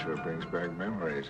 sure brings back memories.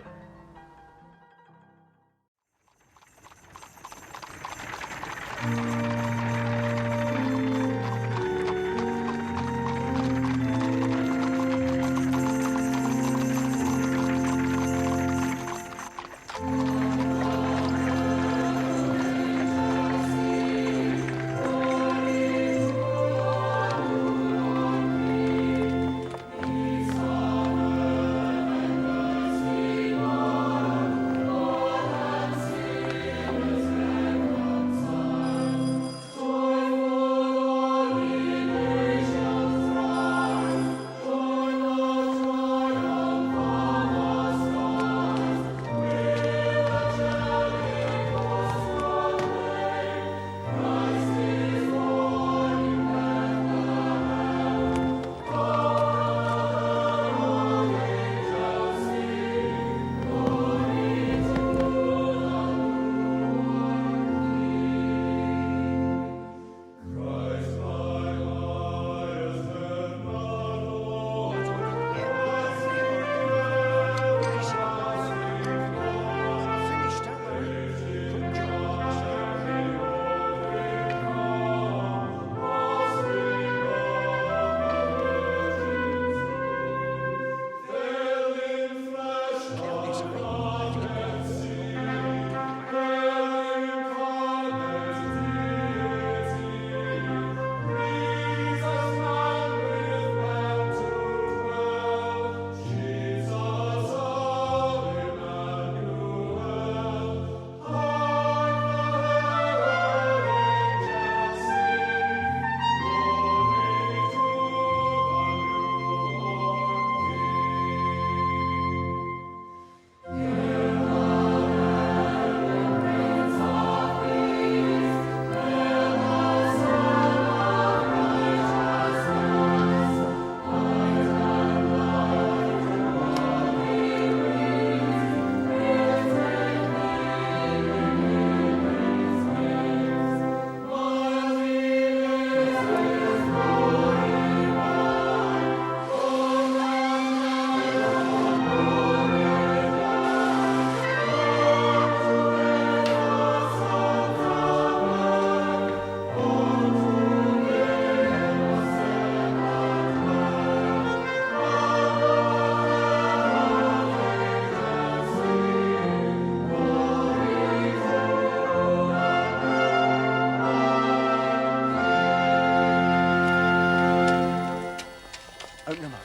Open them up.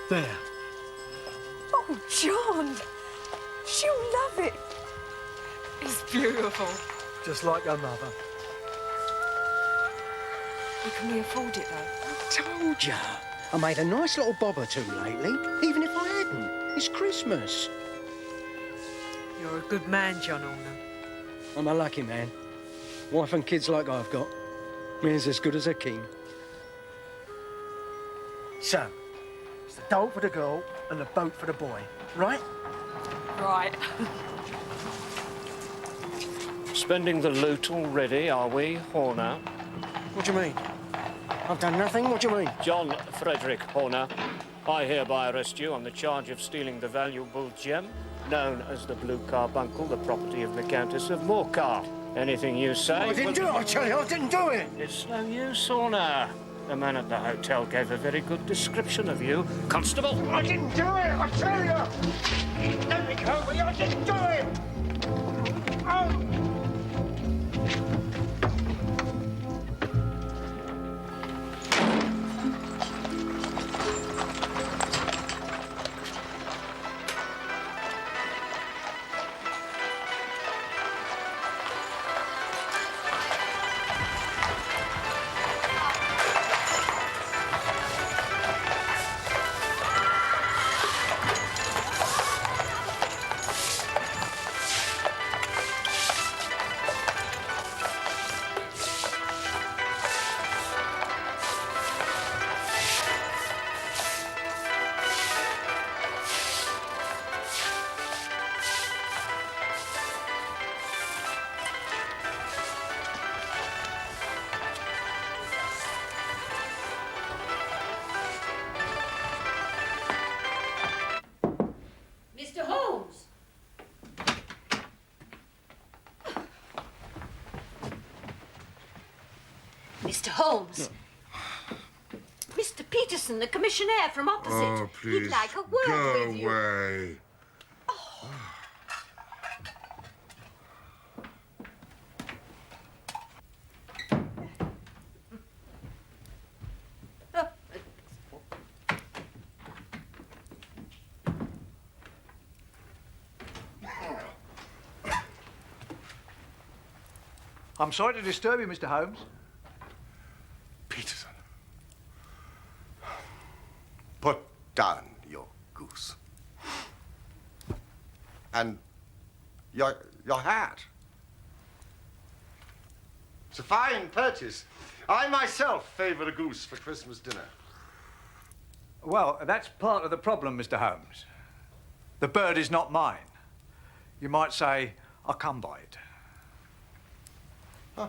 There. Oh, John! She'll love it. It's beautiful. Just like your mother. Well, can we afford it, though? I told ya. I made a nice little bob or two lately, even if I hadn't. It's Christmas. You're a good man, John Horner. I'm a lucky man. Wife and kids like I've got. Means as good as a king. So, it's the doll for the girl and the boat for the boy, right? Right. Spending the loot already, are we, Horner? What do you mean? I've done nothing, what do you mean? John Frederick Horner, I hereby arrest you on the charge of stealing the valuable gem, known as the Blue Carbuncle, the property of the Countess of Morcar. Anything you say... I didn't do it, I tell you, I didn't do it! It's no use, Horner. The man at the hotel gave a very good description of you. Constable! I didn't do it, I tell you! Let me go, will you? I didn't do it! Oh! Mr. Holmes. Mr. Peterson, the commissionaire from opposite. Oh, please, He'd like a word go with you. away. I'm sorry to disturb you, Mr. Holmes. Peterson. Put down your goose. And your hat. It's a fine purchase. I myself favor a goose for Christmas dinner. Well, that's part of the problem, Mr. Holmes. The bird is not mine. You might say I come by it. Huh.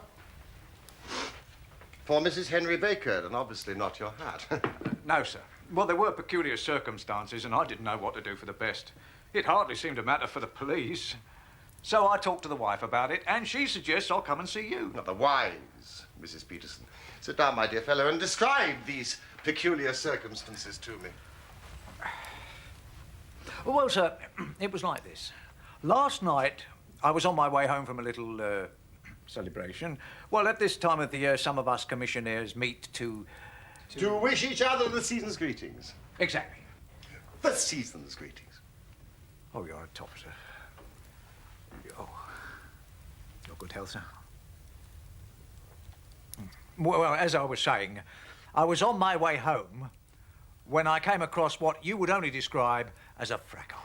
For Mrs. Henry Baker, and obviously not your hat. No, sir. Well, there were peculiar circumstances, and I didn't know what to do for the best. It hardly seemed to matter for the police. So I talked to the wife about it, and she suggests I'll come and see you. Not the wise, Mrs. Peterson. Sit down, my dear fellow, and describe these peculiar circumstances to me. Well, sir, it was like this. Last night, I was on my way home from a little celebration. Well, at this time of the year, some of us commissionaires meet to wish each other the season's greetings. Exactly. The season's greetings. Oh, you're a top, sir. Oh, your good health, sir. Well, as I was saying, I was on my way home when I came across what you would only describe as a fracas.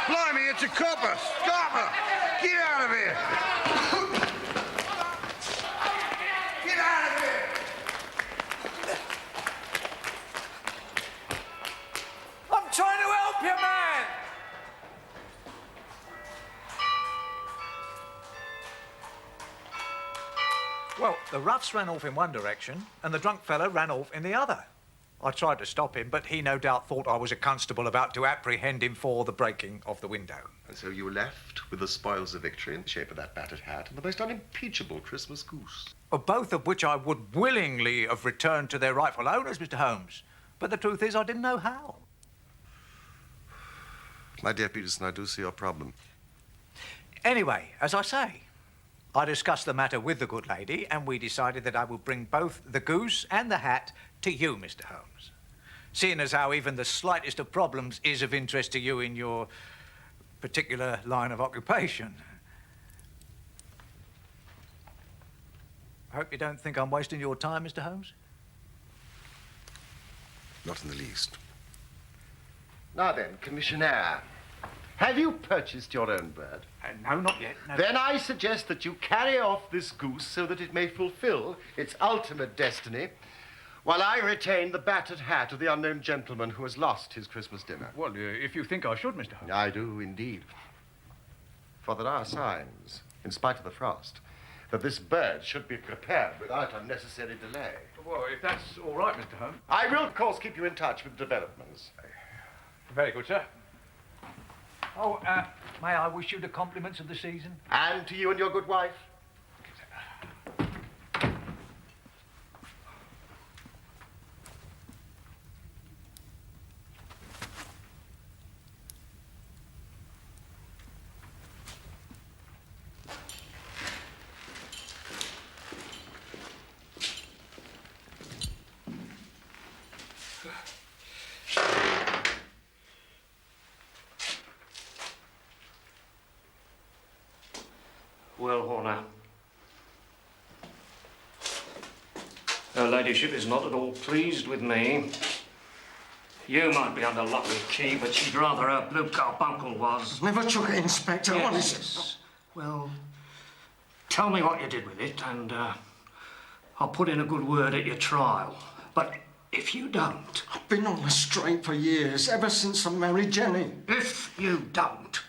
Blimey, it's a copper! Stopper! Get out of here! Get out of here! I'm trying to help you, man! Well, the roughs ran off in one direction, and the drunk fella ran off in the other. I tried to stop him, but he no doubt thought I was a constable about to apprehend him for the breaking of the window. And so you left with the spoils of victory in the shape of that battered hat and the most unimpeachable Christmas goose. Both of which I would willingly have returned to their rightful owners, Mr. Holmes. But the truth is, I didn't know how. My dear Peterson, I do see your problem. Anyway, as I say, I discussed the matter with the good lady, and we decided that I would bring both the goose and the hat to you, Mr. Holmes. Seeing as how even the slightest of problems is of interest to you in your particular line of occupation. I hope you don't think I'm wasting your time, Mr. Holmes. Not in the least. Now then, Commissionaire, have you purchased your own bird? No, not yet. No. Then I suggest that you carry off this goose so that it may fulfill its ultimate destiny, while I retain the battered hat of the unknown gentleman who has lost his Christmas dinner. Well, if you think I should, Mr. Holmes. I do, indeed. For there are signs, in spite of the frost, that this bird should be prepared without unnecessary delay. Well, if that's all right, Mr. Holmes. I will, of course, keep you in touch with developments. Very good, sir. Oh, may I wish you the compliments of the season? And to you and your good wife. Well, Horner. Her ladyship is not at all pleased with me. You might be under lock and key, but she'd rather her blue carbuncle was. Never took it, Inspector. What is it? Yes. Well, tell me what you did with it, and I'll put in a good word at your trial. But if you don't... I've been on the straight for years, ever since I married Jenny. If you don't,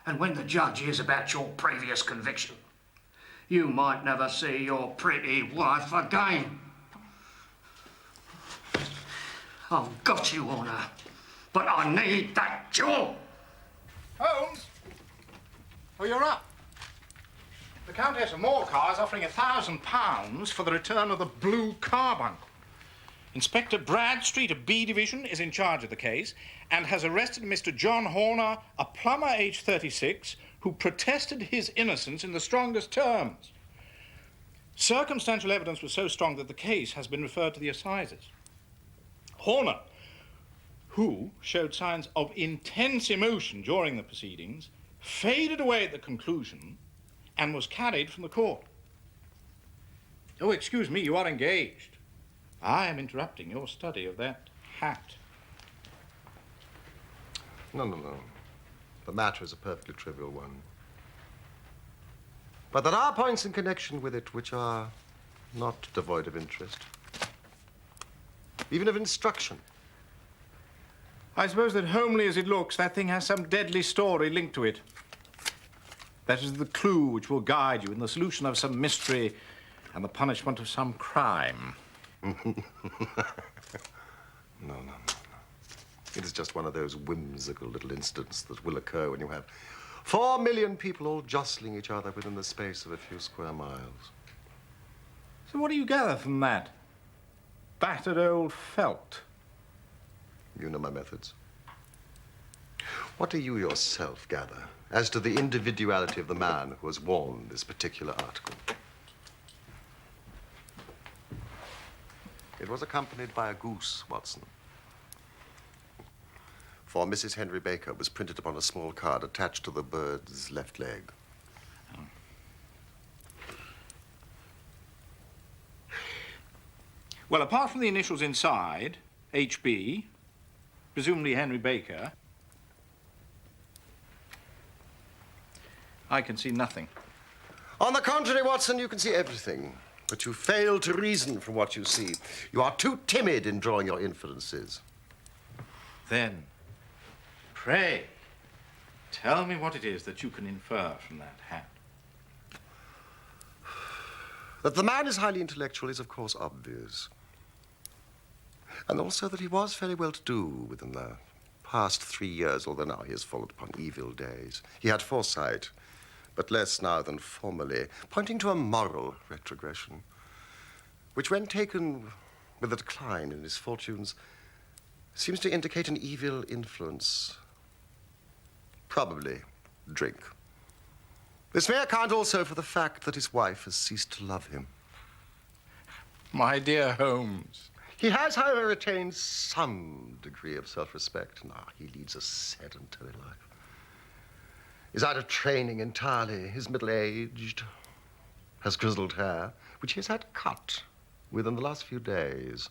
and when the judge hears about your previous conviction, you might never see your pretty wife again. I've got you on her, but I need that jewel. Holmes? Oh, you're up. The Countess of Morcar is offering £1,000 for the return of the blue carbuncle. Inspector Bradstreet of B Division is in charge of the case and has arrested Mr. John Horner, a plumber aged 36, who protested his innocence in the strongest terms. Circumstantial evidence was so strong that the case has been referred to the assizes. Horner, who showed signs of intense emotion during the proceedings, faded away at the conclusion and was carried from the court. Oh, excuse me, you are engaged. I am interrupting your study of that hat. No. The matter is a perfectly trivial one. But there are points in connection with it which are not devoid of interest, even of instruction. I suppose that, homely as it looks, that thing has some deadly story linked to it. That is the clue which will guide you in the solution of some mystery and the punishment of some crime. No. It is just one of those whimsical little incidents that will occur when you have 4 million people all jostling each other within the space of a few square miles. So what do you gather from that? Battered old felt. You know my methods. What do you yourself gather as to the individuality of the man who has worn this particular article? It was accompanied by a goose, Watson. For Mrs. Henry Baker was printed upon a small card attached to the bird's left leg. Well, apart from the initials inside, HB, presumably Henry Baker, I can see nothing. On the contrary, Watson, you can see everything. But you fail to reason from what you see. You are too timid in drawing your inferences. Then, pray, tell me what it is that you can infer from that hat. That the man is highly intellectual is, of course, obvious. And also that he was fairly well-to-do within the past 3 years, although now he has fallen upon evil days. He had foresight, but less now than formerly, pointing to a moral retrogression, which, when taken with a decline in his fortunes, seems to indicate an evil influence. Probably drink. This may account also for the fact that his wife has ceased to love him. My dear Holmes. He has, however, retained some degree of self-respect. Now, he leads a sedentary life. Is out of training entirely, is middle-aged, has grizzled hair, which he has had cut within the last few days,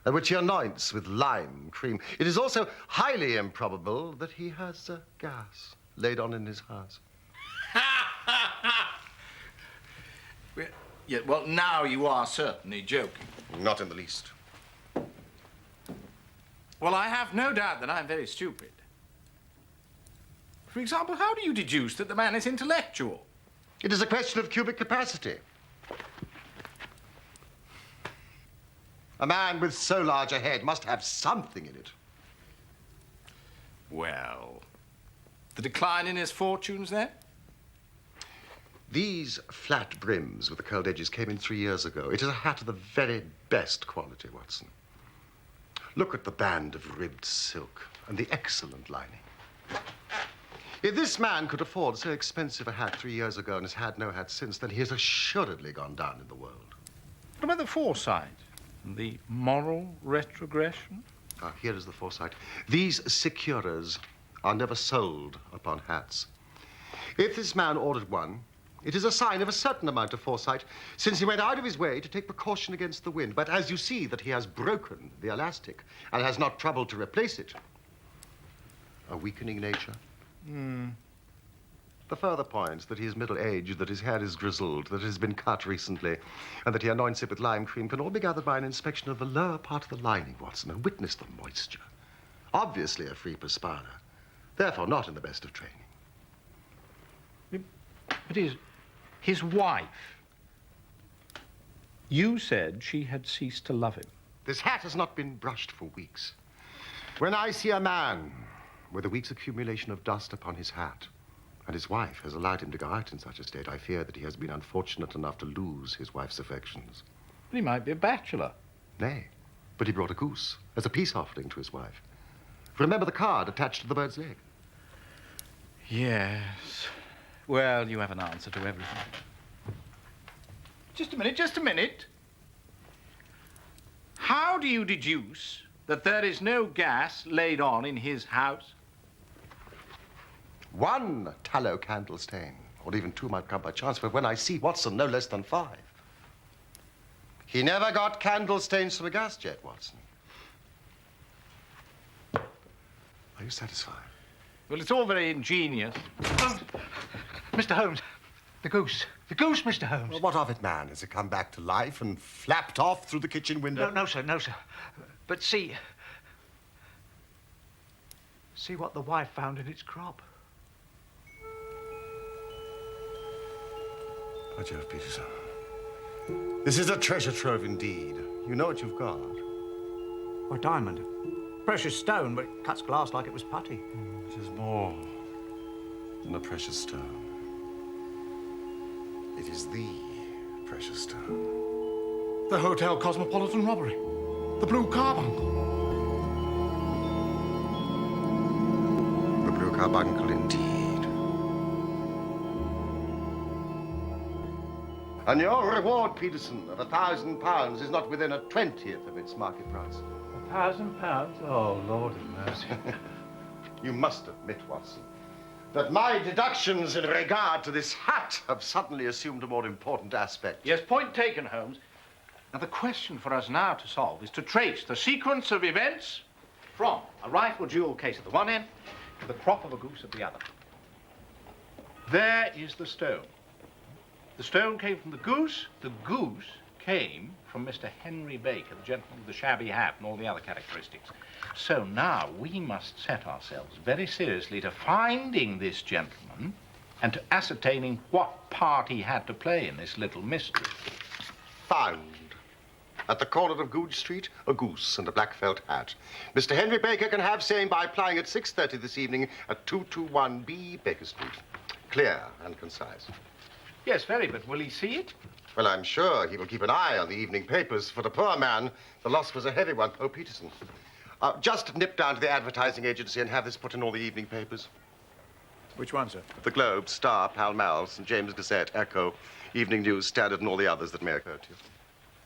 and which he anoints with lime cream. It is also highly improbable that he has gas laid on in his house. Well, now you are certainly joking. Not in the least. Well, I have no doubt that I'm very stupid. For example, how do you deduce that the man is intellectual? It is a question of cubic capacity. A man with so large a head must have something in it. Well, the decline in his fortunes, then? These flat brims with the curled edges came in 3 years ago. It is a hat of the very best quality, Watson. Look at the band of ribbed silk and the excellent lining. If this man could afford so expensive a hat 3 years ago and has had no hat since, then he has assuredly gone down in the world. What about the foresight? And the moral retrogression? Here is the foresight. These securas are never sold upon hats. If this man ordered one, It is a sign of a certain amount of foresight, since he went out of his way to take precaution against the wind. But as you see that he has broken the elastic and has not troubled to replace it, a weakening nature. The further points that he is middle-aged, that his hair is grizzled, that it has been cut recently, and that he anoints it with lime cream can all be gathered by an inspection of the lower part of the lining, Watson, and witness the moisture. Obviously a free perspirer, therefore not in the best of training. But his wife, you said she had ceased to love him. This hat has not been brushed for weeks. When I see a man with a week's accumulation of dust upon his hat, and his wife has allowed him to go out in such a state, I fear that he has been unfortunate enough to lose his wife's affections. But he might be a bachelor. Nay, but he brought a goose as a peace offering to his wife. Remember the card attached to the bird's leg? Yes. Well, you have an answer to everything. Just a minute, just a minute. How do you deduce that there is no gas laid on in his house? One tallow candle stain, or even two might come by chance, but when I see Watson, no less than 5. He never got candle stains from a gas jet, Watson. Are you satisfied? Well, it's all very ingenious. Mr. Holmes, the goose. The goose, Mr. Holmes. Well, what of it, man? Has it come back to life and flapped off through the kitchen window? No, sir, no, sir. But see what the wife found in its crop. By Jove, Peterson. This is a treasure trove indeed. You know what you've got. A diamond. Precious stone, but it cuts glass like it was putty. It is more than a precious stone. It is the precious stone. The Hotel Cosmopolitan robbery. The blue carbuncle. The blue carbuncle, indeed. And your reward, Peterson, of £1,000 is not within a 20th of its market price. £1,000? Oh, Lord have mercy. You must admit, Watson, that my deductions in regard to this hat have suddenly assumed a more important aspect. Yes, point taken, Holmes. Now, the question for us now to solve is to trace the sequence of events from a rifle duel case at the one end to the crop of a goose at the other. There is the stone. The stone came from the goose. The goose came from Mr. Henry Baker, the gentleman with the shabby hat and all the other characteristics. So now we must set ourselves very seriously to finding this gentleman and to ascertaining what part he had to play in this little mystery. Found. At the corner of Goodge Street, a goose and a black felt hat. Mr. Henry Baker can have same by applying at 6:30 this evening at 221B Baker Street. Clear and concise. Yes, very, but will he see it? Well, I'm sure he will keep an eye on the evening papers. For the poor man, the loss was a heavy one. Oh, Peterson. Just nip down to the advertising agency and have this put in all the evening papers. Which one, sir? The Globe, Star, Pall Mall, St. James Gazette, Echo, Evening News, Standard, and all the others that may occur to you.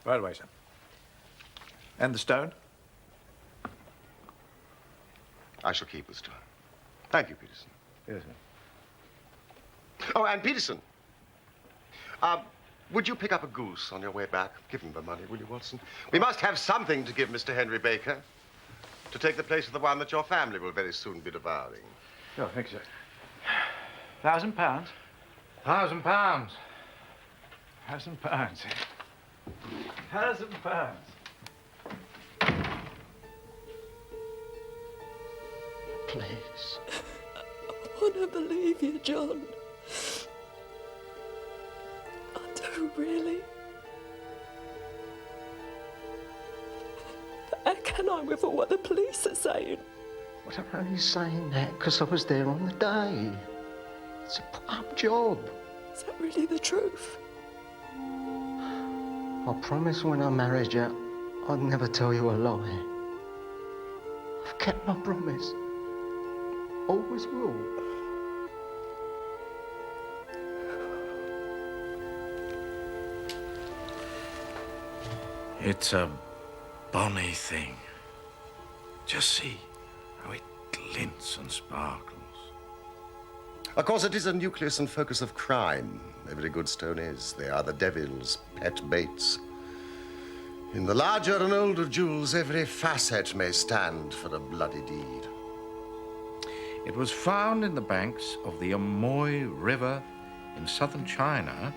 Right away, sir. And the stone? I shall keep the stone. Thank you, Peterson. Yes, sir. Oh, and Peterson. Would you pick up a goose on your way back? Give him the money, will you, Watson? We must have something to give Mr. Henry Baker to take the place of the one that your family will very soon be devouring. Oh, thank you, sir. £1,000? £1,000. £1,000. £1,000. Please. I want to believe you, John. I do, really. But how can I with all what the police are saying? But I'm only saying that because I was there on the day. It's a put-up job. Is that really the truth? I promised when I married you, I'd never tell you a lie. I've kept my promise. Always will. It's a bonny thing. Just see how it glints and sparkles. Of course, it is a nucleus and focus of crime. Every good stone is. They are the devil's pet baits. In the larger and older jewels, every facet may stand for a bloody deed. It was found in the banks of the Amoy River in southern China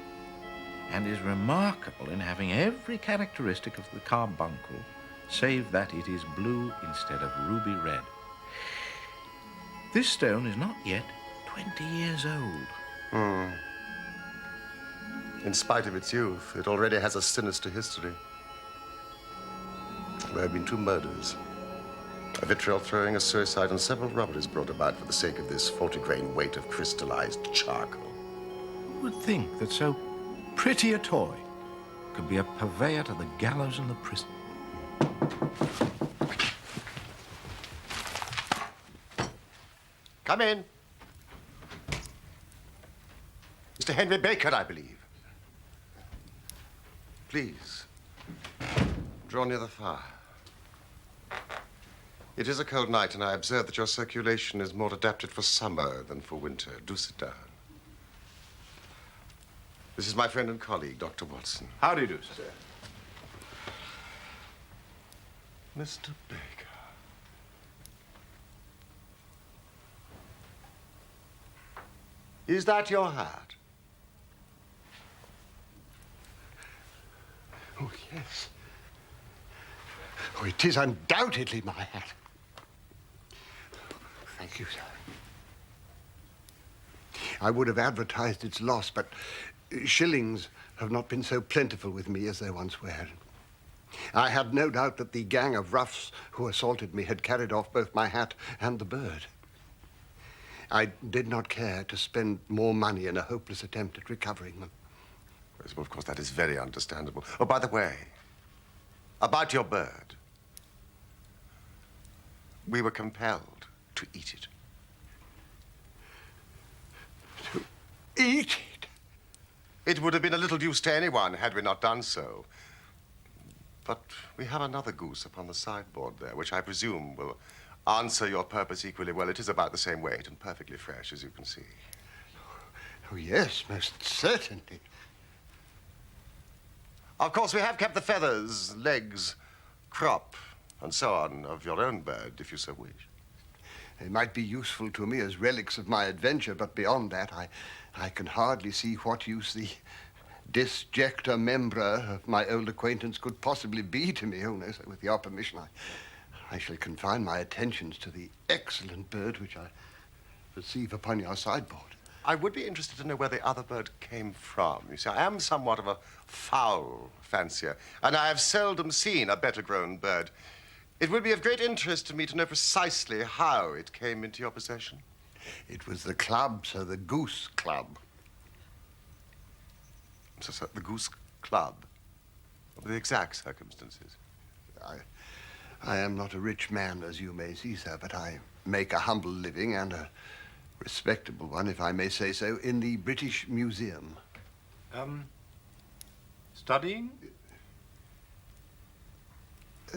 and is remarkable in having every characteristic of the carbuncle, save that it is blue instead of ruby red. This stone is not yet 20 years old. In spite of its youth, it already has a sinister history. There have been 2 murders, a vitriol throwing, a suicide, and several robberies brought about for the sake of this 40-grain weight of crystallized charcoal. Who would think that so pretty a toy could be a purveyor to the gallows and the prison? Come in. Mr. Henry Baker, I believe. Please, draw near the fire. It is a cold night, and I observe that your circulation is more adapted for summer than for winter. Do sit down. This is my friend and colleague, Dr. Watson. How do you do, sir? Mr. Baker. Is that your hat? Oh, yes. Oh, it is undoubtedly my hat. Thank you, sir. I would have advertised its loss, but shillings have not been so plentiful with me as they once were. I had no doubt that the gang of roughs who assaulted me had carried off both my hat and the bird. I did not care to spend more money in a hopeless attempt at recovering them. Yes, well, of course, that is very understandable. Oh, by the way, about your bird. We were compelled to eat it. To eat it? It would have been a little use to anyone had we not done so. But we have another goose upon the sideboard there, which I presume will answer your purpose equally well. It is about the same weight and perfectly fresh, as you can see. Oh, yes, most certainly. Of course, we have kept the feathers, legs, crop, and so on of your own bird, if you so wish. They might be useful to me as relics of my adventure, but beyond that, I can hardly see what use the disjecta membra of my old acquaintance could possibly be to me. Oh, no, sir, with your permission, I shall confine my attentions to the excellent bird which I perceive upon your sideboard. I would be interested to know where the other bird came from. You see, I am somewhat of a fowl fancier, and I have seldom seen a better-grown bird. It would be of great interest to me to know precisely how it came into your possession. It was the club, sir, the Goose Club. So, sir, the Goose Club? The exact circumstances? I am not a rich man, as you may see, sir, but I make a humble living and a respectable one, if I may say so, in the British Museum. Studying?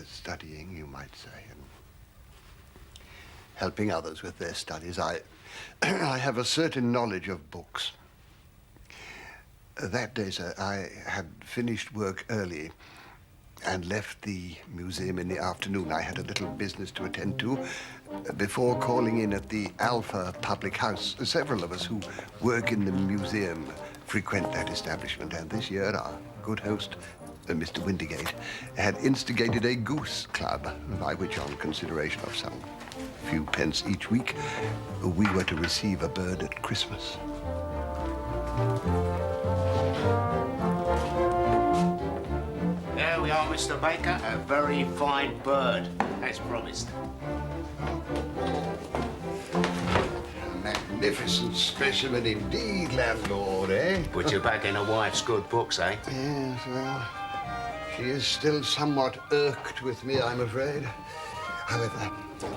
Studying, you might say, and helping others with their studies. I have a certain knowledge of books. That day, sir, I had finished work early and left the museum in the afternoon. I had a little business to attend to before calling in at the Alpha public house. Several of us who work in the museum frequent that establishment, and this year our good host, Mr. Windigate, had instigated a goose club, by which, on consideration of some few pence each week, we were to receive a bird at Christmas. There we are, Mr. Baker. A very fine bird, as promised. A magnificent specimen indeed, landlord, eh? Put you back in a wife's good books, eh? Yes, well, she is still somewhat irked with me, I'm afraid. However,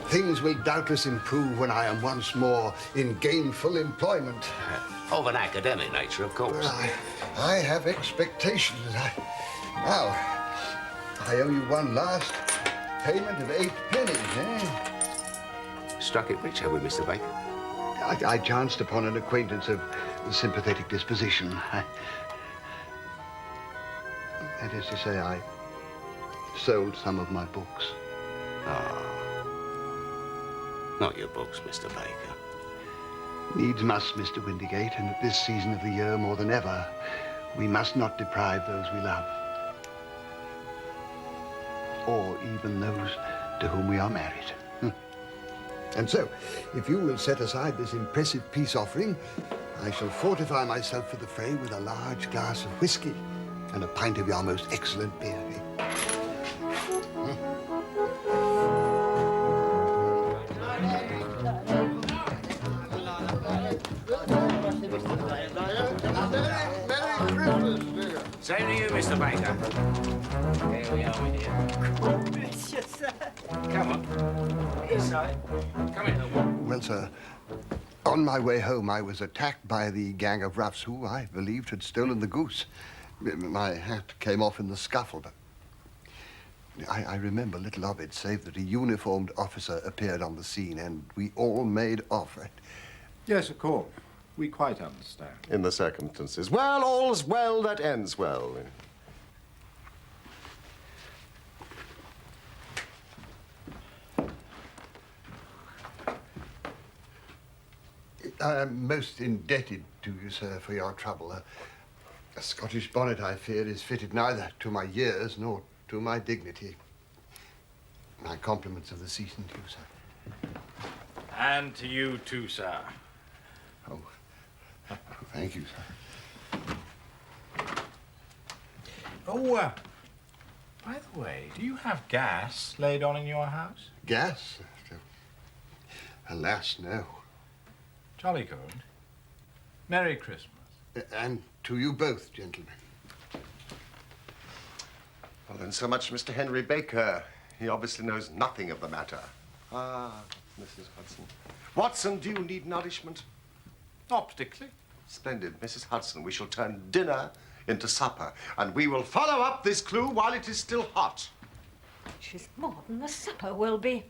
things will doubtless improve when I am once more in gainful employment. Of an academic nature, of course. Well, I have expectations. Now, I owe you one last payment of 8 pennies, eh? Struck it rich, have we, Mr. Baker? I chanced upon an acquaintance of sympathetic disposition. That is to say, I sold some of my books. Not your books, Mr. Baker. Needs must, Mr. Windigate, and at this season of the year more than ever, we must not deprive those we love. Or even those to whom we are married. And so, if you will set aside this impressive peace offering, I shall fortify myself for the fray with a large glass of whiskey and a pint of your most excellent beer. Same to you, Mr. Baker. Here we are with you. Bless you, sir. Come on. Inside. Come in. Well, sir, on my way home, I was attacked by the gang of roughs who I believed had stolen the goose. My hat came off in the scuffle, but I remember little of it, save that a uniformed officer appeared on the scene, and we all made off. Yes, of course. We quite understand. In the circumstances. Well, all's well that ends well. I am most indebted to you, sir, for your trouble. A Scottish bonnet, I fear, is fitted neither to my years nor to my dignity. My compliments of the season to you, sir. And to you too, sir. Oh, thank you, sir. Oh, by the way, do you have gas laid on in your house? Gas? Alas, no. Jolly good. Merry Christmas. And to you both, gentlemen. Well, then, so much Mr. Henry Baker. He obviously knows nothing of the matter. Ah, Mrs. Hudson. Watson, do you need nourishment? Not particularly. Splendid. Mrs. Hudson, we shall turn dinner into supper, and we will follow up this clue while it is still hot. Which is more than the supper will be.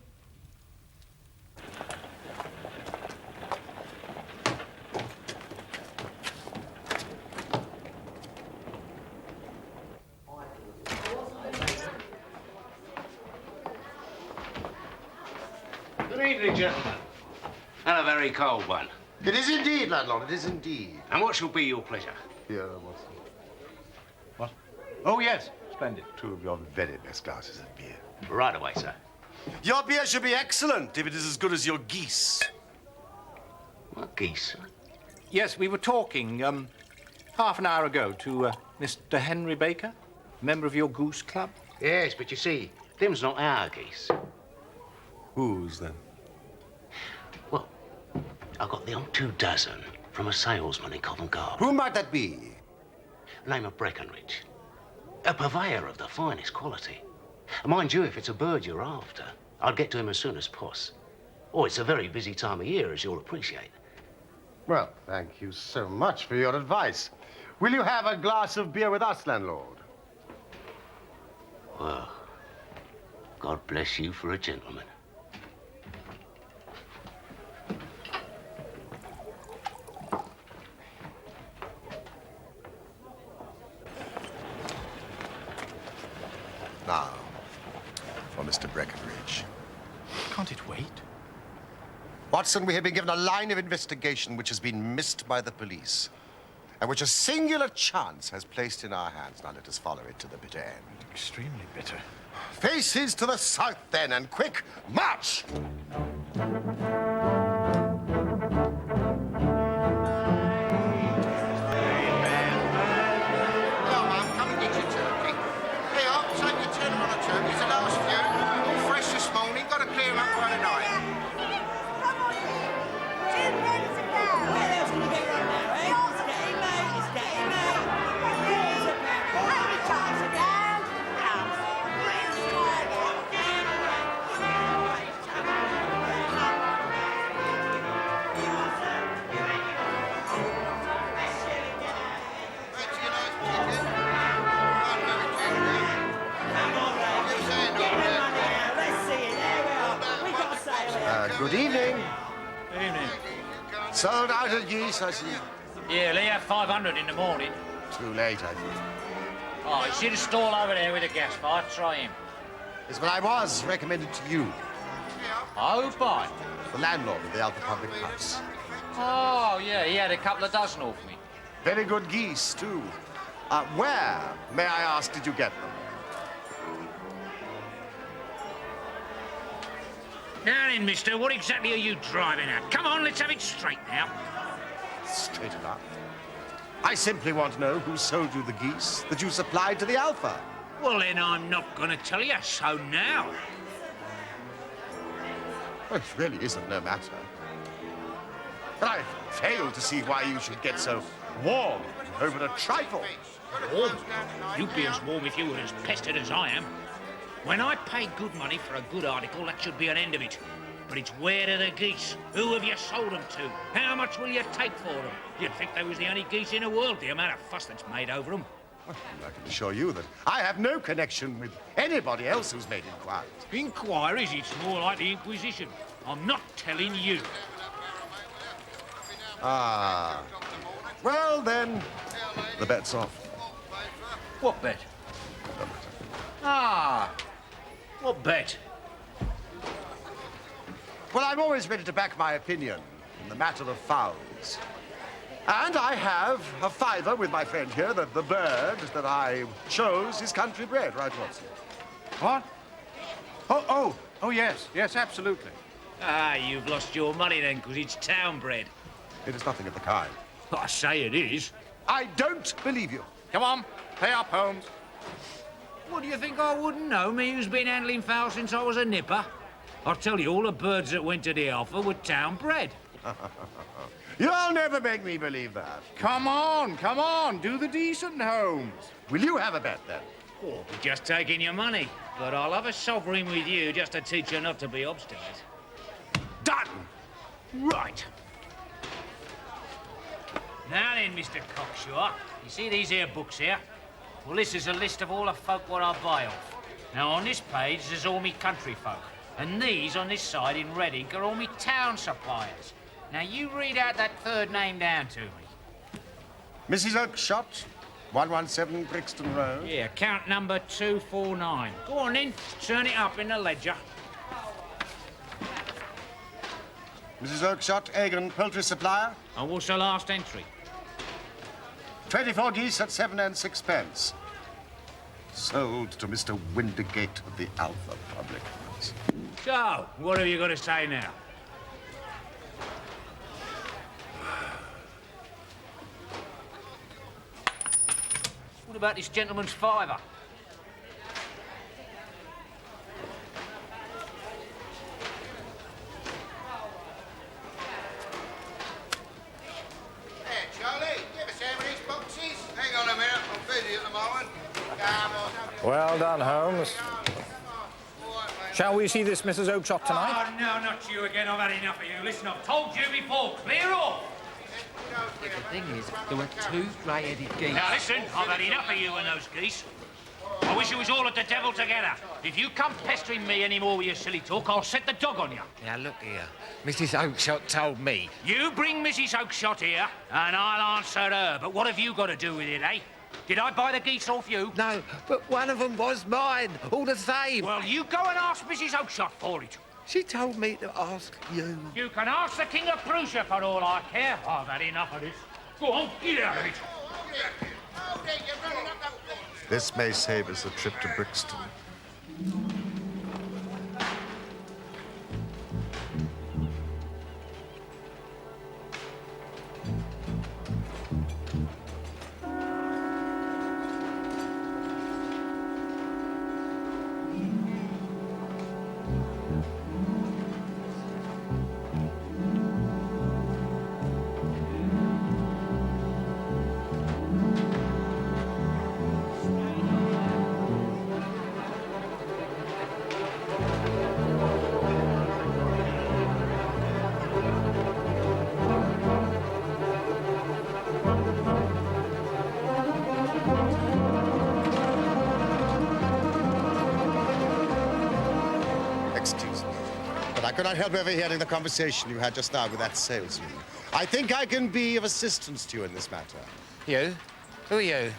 Good evening, gentlemen. And a very cold one. It is indeed, landlord, it is indeed. And what shall be your pleasure? Here, Watson. What? Oh, yes. Splendid. Two of your very best glasses of beer. Right away, sir. Your beer should be excellent if it is as good as your geese. What geese, sir? Yes, we were talking half an hour ago to Mr. Henry Baker, member of your goose club. Yes, but you see, them's not our geese. Whose, then? Well, I got the old 24 from a salesman in Covent Garden. Who might that be? Name of Breckenridge. A purveyor of the finest quality. Mind you, if it's a bird you're after, I'd get to him as soon as pos. Oh, it's a very busy time of year, as you'll appreciate. Well, thank you so much for your advice. Will you have a glass of beer with us, landlord? Well, God bless you for a gentleman. Now, for Mr. Breckenridge. Can't it wait? Watson, we have been given a line of investigation which has been missed by the police, and which a singular chance has placed in our hands. Now let us follow it to the bitter end. Extremely bitter. Faces to the south, then, and quick march! Good evening. Evening. Sold out of geese, I see. Yeah, they have 500 in the morning. Too late, I think. Oh, you see the stall over there with the gas fire? Try him. It's what I was recommended to you. Oh, by. The landlord of the Alpha Public House. Oh, yeah, he had a couple of dozen off me. Very good geese, too. Where, may I ask, did you get them? Now then, mister, what exactly are you driving at? Come on, let's have it straight now. Straight enough. I simply want to know who sold you the geese that you supplied to the Alpha. Well, then I'm not going to tell you, so now. Well, it really isn't no matter. But I fail to see why you should get so warm over a trifle. Warm? You'd be as warm if you were as pestered as I am. When I pay good money for a good article, that should be an end of it. But it's where are the geese? Who have you sold them to? How much will you take for them? You'd think they was the only geese in the world, the amount of fuss that's made over them. Well, I can assure you that I have no connection with anybody else who's made inquiries. Inquiries? It's more like the Inquisition. I'm not telling you. Ah. Well, then, the bet's off. What bet? Ah. What bet? Well, I'm always ready to back my opinion in the matter of fowls. And I have a fiver with my friend here that the bird that I chose is country bred, right, Watson? What? Oh, yes, absolutely. Ah, you've lost your money then, because it's town bred. It is nothing of the kind. I say it is. I don't believe you. Come on, pay up, Holmes. What do you think I wouldn't know, me who's been handling fowls since I was a nipper? I'll tell you, all the birds that went to the Alpha were town bred. You'll never make me believe that. Come on, do the decent, Holmes. Will you have a bet, then? Oh, we're just taking your money. But I'll have a sovereign with you just to teach you not to be obstinate. Done! Right. Now then, Mr. Cocksure, you see these here books here? Well, this is a list of all the folk what I buy off. Now, on this page, there's all me country folk. And these, on this side in red ink, are all me town suppliers. Now, you read out that third name down to me. Mrs. Oakshott, 117 Brixton Road. Yeah, account number 249. Go on then, turn it up in the ledger. Mrs. Oakshott, Egan, poultry supplier. And what's the last entry? 24 geese at 7 and 6 pence. Sold to Mr. Windigate of the Alpha Public House. So, what have you got to say now? What about this gentleman's fiver? Hey, Charlie, give us some of these boxes. Hang on a minute, I'm busy at the moment. Well done, Holmes. Shall we see this Mrs. Oakshott tonight? Oh, no, not you again. I've had enough of you. Listen, I've told you before. Clear off! The thing is, there were 2 grey-headed geese. Now, listen, I've had enough of you and those geese. I wish you was all at the devil together. If you come pestering me any more with your silly talk, I'll set the dog on you. Now, look here. Mrs. Oakshott told me. You bring Mrs. Oakshott here, and I'll answer her. But what have you got to do with it, eh? Did I buy the geese off you? No, but one of them was mine, all the same. Well, you go and ask Mrs. Oakshott for it. She told me to ask you. You can ask the King of Prussia for all I care. I've had enough of this. Go on, get out of it. This may save us a trip to Brixton. Excuse me, but I could not help overhearing the conversation you had just now with that salesman. I think I can be of assistance to you in this matter. You? Who are you?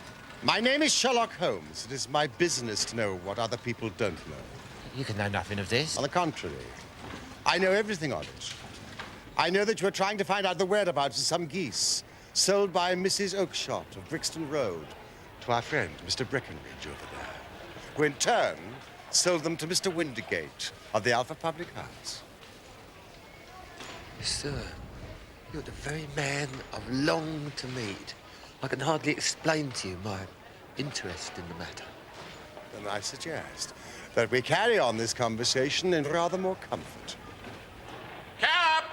My name is Sherlock Holmes. It is my business to know what other people don't know. You can know nothing of this. On the contrary, I know everything of it. I know that you are trying to find out the whereabouts of some geese sold by Mrs. Oakshott of Brixton Road to our friend, Mr. Breckenridge, over there, who in turn sold them to Mr. Windigate of the Alpha Public House. Sir, you're the very man I've longed to meet. I can hardly explain to you my interest in the matter. Then I suggest that we carry on this conversation in rather more comfort. Cap!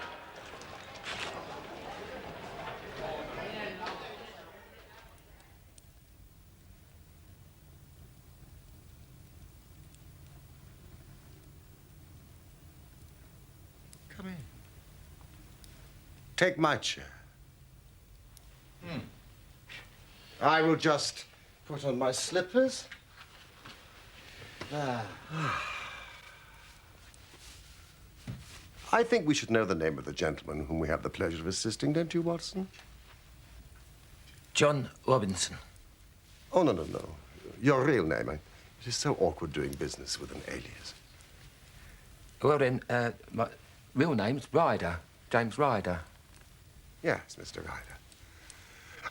Come in. Take my chair. I will just put on my slippers. I think we should know the name of the gentleman whom we have the pleasure of assisting, don't you, Watson? John Robinson. Oh, no. Your real name. It is so awkward doing business with an alias. Well, then, my real name's Ryder. James Ryder. Yes, Mr. Ryder.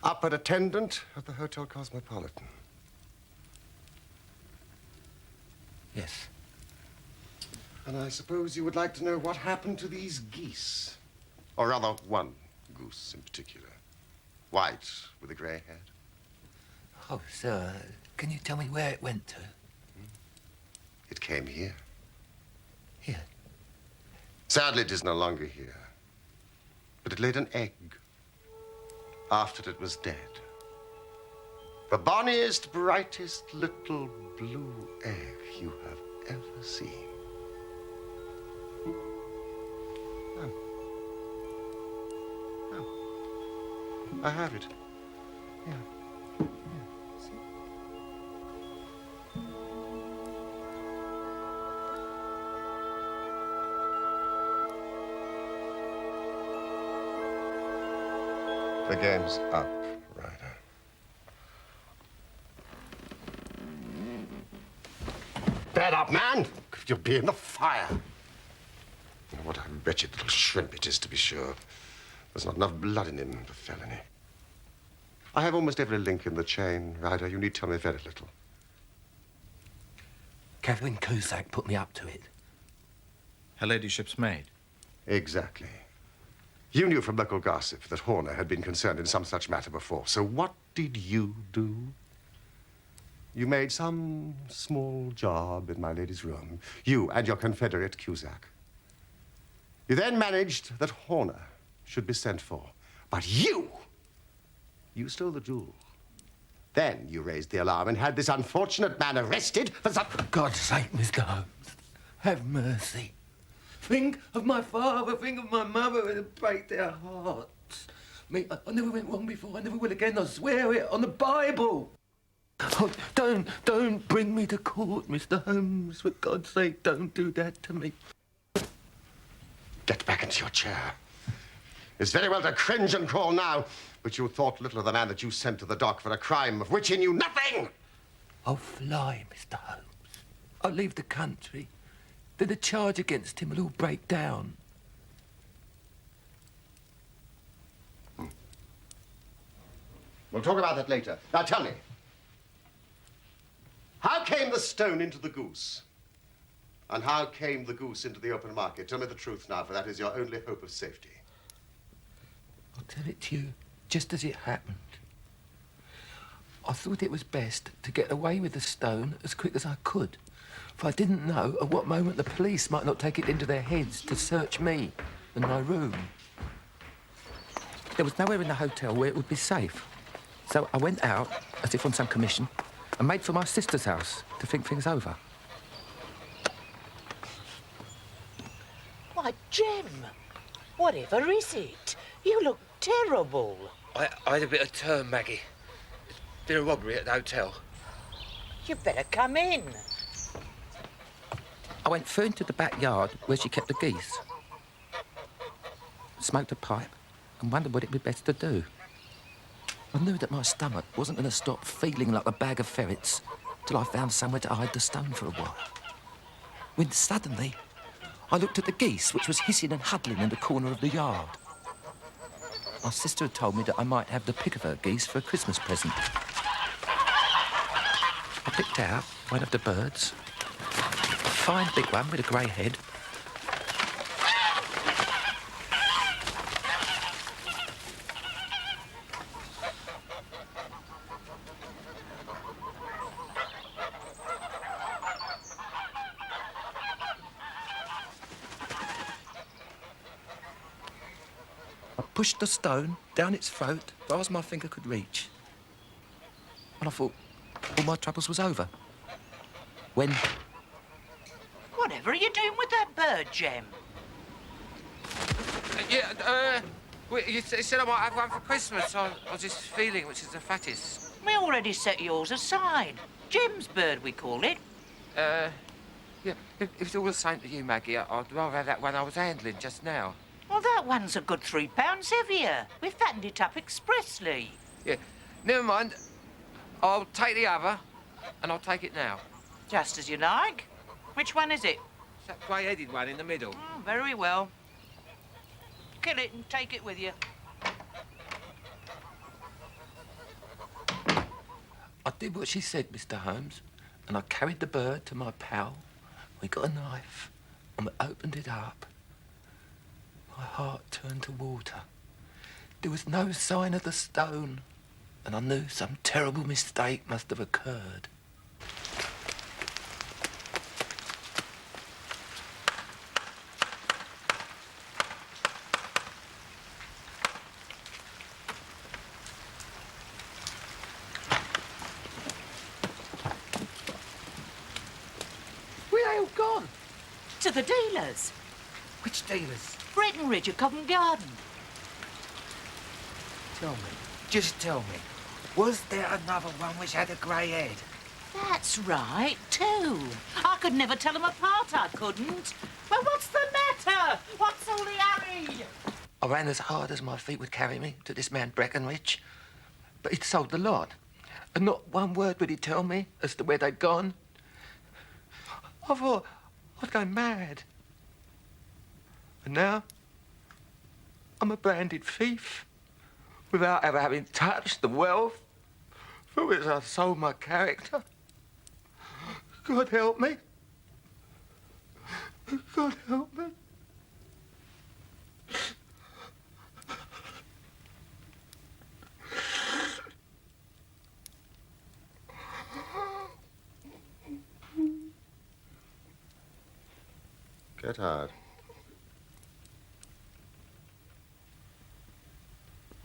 Upper attendant at the Hotel Cosmopolitan. Yes. And I suppose you would like to know what happened to these geese. Or rather, one goose in particular. White with a grey head. Oh, sir, can you tell me where it went to? It came here. Here? Sadly, it is no longer here. But it laid an egg after it was dead. The bonniest, brightest little blue egg you have ever seen. Oh. I have it. Yeah. See? The game's up, Ryder. Bed up, man! You'll be in the fire. What a wretched little shrimp it is, to be sure. There's not enough blood in him for felony. I have almost every link in the chain, Ryder. You need tell me very little. Catherine Cusack put me up to it. Her ladyship's maid? Exactly. You knew from local gossip that Horner had been concerned in some such matter before. So what did you do? You made some small job in my lady's room. You and your confederate Cusack. You then managed that Horner should be sent for. But you stole the jewel. Then you raised the alarm and had this unfortunate man arrested for some... For God's sake, Mr. Holmes, have mercy. Think of my father, think of my mother, it'll break their hearts. Me, I never went wrong before, I never will again, I swear it on the Bible. Oh, don't bring me to court, Mr. Holmes. For God's sake, don't do that to me. Get back into your chair. It's very well to cringe and crawl now, but you thought little of the man that you sent to the dock for a crime of which he knew nothing. I'll fly, Mr. Holmes. I'll leave the country. Then the charge against him will all break down. We'll talk about that later. Now tell me, how came the stone into the goose? And how came the goose into the open market? Tell me the truth now, for that is your only hope of safety. I'll tell it to you just as it happened. I thought it was best to get away with the stone as quick as I could, for I didn't know at what moment the police might not take it into their heads to search me and my room. There was nowhere in the hotel where it would be safe. So I went out, as if on some commission, and made for my sister's house to think things over. Why, Jem, whatever is it? You look terrible. I had a bit of turn, Maggie. There's been a robbery at the hotel. You better come in. I went further into the backyard where she kept the geese. Smoked a pipe and wondered what it'd be best to do. I knew that my stomach wasn't going to stop feeling like a bag of ferrets till I found somewhere to hide the stone for a while. When suddenly, I looked at the geese, which was hissing and huddling in the corner of the yard. My sister had told me that I might have the pick of her geese for a Christmas present. I picked out one of the birds, a fine big one with a grey head. I pushed the stone down its throat as far as my finger could reach. And I thought all my troubles was over. When... Whatever are you doing with that bird, Jem? you said I might have one for Christmas. I was just feeling which is the fattest. We already set yours aside. Jem's bird, we call it. Yeah, if it's all the same to you, Maggie, I'd rather have that one I was handling just now. Well, that one's a good 3 pounds heavier. We fattened it up expressly. Yeah, never mind. I'll take the other, and I'll take it now. Just as you like. Which one is it? It's that grey-headed one in the middle. Oh, very well. Kill it and take it with you. I did what she said, Mr. Holmes, and I carried the bird to my pal. We got a knife, and we opened it up. My heart turned to water. There was no sign of the stone, and I knew some terrible mistake must have occurred. Where are they all gone? To the dealers. Which dealers? Breckenridge at Covent Garden. Tell me, just tell me, was there another one which had a grey head? That's right, 2. I could never tell them apart, I couldn't. Well, what's the matter? What's all the hurry? I ran as hard as my feet would carry me to this man Breckenridge, but he'd sold the lot, and not one word would he tell me as to where they'd gone. I thought I'd go mad. And now, I'm a branded thief without ever having touched the wealth for which I sold my character. God help me. God help me. Get out.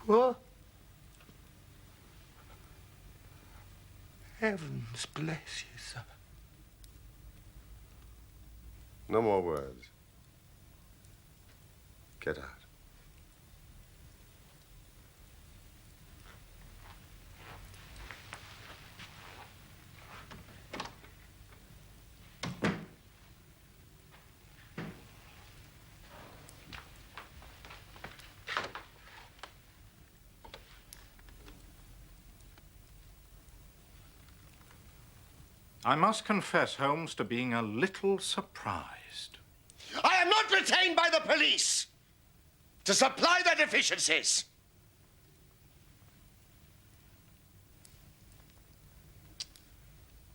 What? Heavens bless you, sir. No more words. Get out. I must confess, Holmes, to being a little surprised. I am not retained by the police to supply their deficiencies.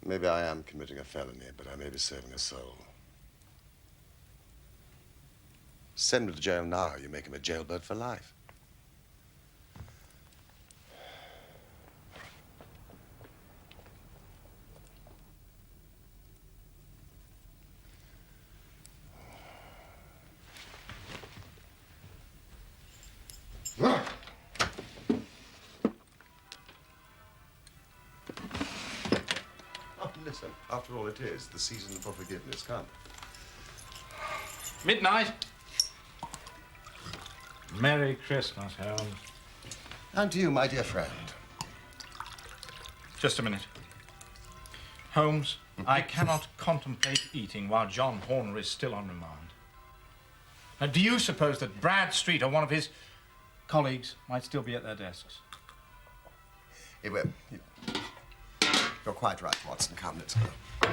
Maybe I am committing a felony, but I may be saving a soul. Send him to jail now, you make him a jailbird for life. Listen, after all, it is the season for forgiveness. Come. Midnight. Merry Christmas, Holmes. And to you, my dear friend. Just a minute. Holmes, I cannot contemplate eating while John Horner is still on remand. Now, do you suppose that Bradstreet or one of his colleagues might still be at their desks. You're quite right, Watson. Come, let's go.